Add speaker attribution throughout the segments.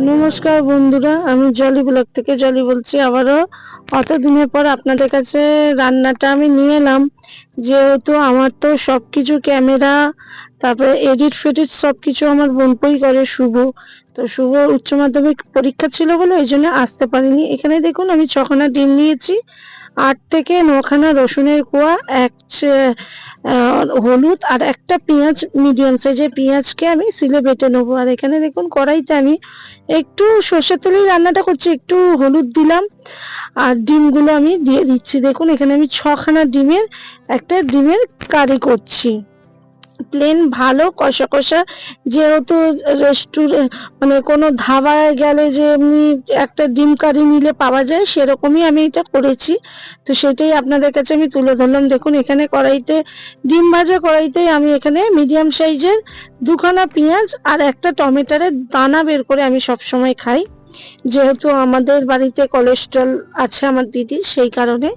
Speaker 1: নমস্কার বন্ধুরা, আমি জলি ব্লগ থেকে জলি বলছি। আবারও অতদিনের পর আপনাদের কাছে রান্নাটা আমি নিয়ে এলাম। যেহেতু আমার তো সবকিছু ক্যামেরা, তারপরে এডিট ফেডিট সবকিছু আমার বোনপই করে, শুভ। তো শুভ উচ্চ মাধ্যমিক পরীক্ষা ছিল বলে ওই জন্য আসতে পারিনি। এখানে দেখুন আমি 6খানা ডিম নিয়েছি, 8 থেকে 9খানা রসুনের কোয়া, হলুদ আর একটা পেঁয়াজ, মিডিয়াম সাইজের পেঁয়াজকে আমি সিলে বেটে নেবো। আর এখানে দেখুন কড়াইতে আমি একটু সর্ষের তেলেই রান্নাটা করছি, একটু হলুদ দিলাম আর ডিমগুলো আমি দিয়ে দিচ্ছি। দেখুন এখানে আমি 6খানা ডিমের একটা ডিমের কারি করছি, প্লেন ভালো কষা কষা। যেহেতু রেস্টুরেন্ট মানে কোনো ধাবায় গেলে যে এমনি একটা ডিম কারি নিলে পাওয়া যায়, সেরকমই আমি এটা করেছি। তো সেটাই আপনাদের কাছে আমি তুলে ধরলাম। দেখুন এখানে কড়াইতে ডিম ভাজা কড়াইতে আমি এখানে মিডিয়াম সাইজের 2খানা পেঁয়াজ আর একটা টমেটোর দানা বের করে আমি সব সময় খাই, যেহেতু আমাদের বাড়িতে কোলেস্ট্রল আছে আমার দিদি, সেই কারণে।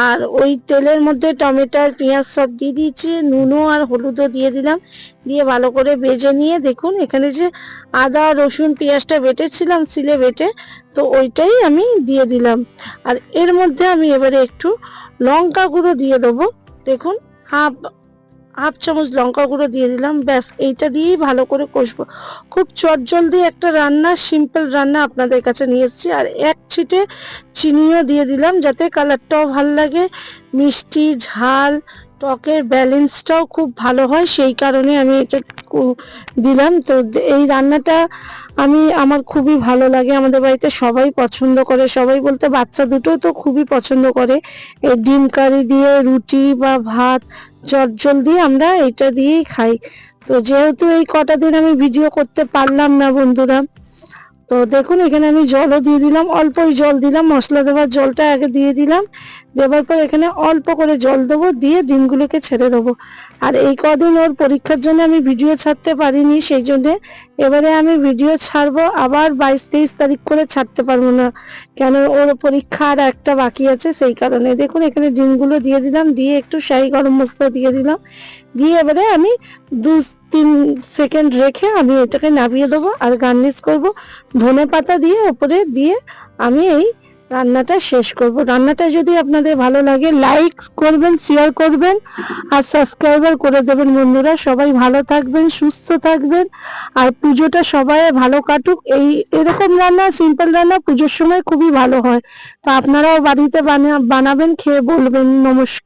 Speaker 1: আর ওই তেলের মধ্যে টমেটো আর পেঁয়াজ সব দিয়ে দিয়েছি, নুনও আর হলুদও দিয়ে দিলাম, দিয়ে ভালো করে ভেজে নিয়ে দেখুন এখানে যে আদা রসুন পেঁয়াজটা বেটেছিলাম সিলে বেটে, তো ওইটাই আমি দিয়ে দিলাম। আর এর মধ্যে আমি এবারে একটু লঙ্কা গুঁড়ো দিয়ে দেবো। দেখুন হাফ হাফ চামচ লঙ্কা গুঁড়ো দিয়ে দিলাম। ব্যাস এইটা দিয়েই ভালো করে কষবো। খুব চটজলদি একটা রান্না, সিম্পল রান্না আপনাদের কাছে নিয়ে এসেছি। আর এক ছিটে চিনিও দিয়ে দিলাম যাতে কালারটাও ভাল লাগে, মিষ্টি ঝাল টকের ব্যালেন্সটাও খুব ভালো হয়, সেই কারণে আমি এটা দিলাম। তো এই রান্নাটা আমার খুবই ভালো লাগে, আমাদের বাড়িতে সবাই পছন্দ করে, সবাই বলতে বাচ্চা দুটো তো খুবই পছন্দ করে। এই ডিম কারি দিয়ে রুটি বা ভাত চটজলদি আমরা এটা দিয়েই খাই। তো যেহেতু এই কটা দিন আমি ভিডিও করতে পারলাম না বন্ধুরা, তো দেখুন এখানে আমি জলও দিয়ে দিলাম, অল্পই জল দিলাম, মশলা দেওয়ার জলটা আগে দিয়ে দিলাম, দেওয়ার পর এখানে অল্প করে জল দেবো, দিয়ে ডিমগুলোকে ছেড়ে দেবো। আর এই কদিন ওর পরীক্ষার জন্য আমি ভিডিও ছাড়তে পারিনি, সেই জন্যে এবারে আমি ভিডিও ছাড়বো আবার 22-23 তারিখ করে ছাড়তে পারবো না, কেন ওর পরীক্ষা আর একটা বাকি আছে, সেই কারণে। দেখুন এখানে ডিমগুলো দিয়ে দিলাম, দিয়ে একটু শাহি গরম মশলা দিয়ে দিলাম, দিয়ে এবারে আমি 2-3 সেকেন্ড রেখে আমি এটাকে নামিয়ে দেবো। আর গার্নিশ করব ধনে পাতা দিয়ে, ওপরে দিয়ে আমি এই রান্নাটা শেষ করব। রান্নাটা যদি আপনাদের ভালো লাগে লাইক করবেন, শেয়ার করবেন আর সাবস্ক্রাইবার করে দেবেন বন্ধুরা। সবাই ভালো থাকবেন, সুস্থ থাকবেন, আর পুজোটা সবাই ভালো কাটুক। এরকম রান্না, সিম্পল রান্না পুজোর সময় খুবই ভালো হয়। তো আপনারাও বাড়িতে বানাবেন, খেয়ে বলবেন। নমস্কার।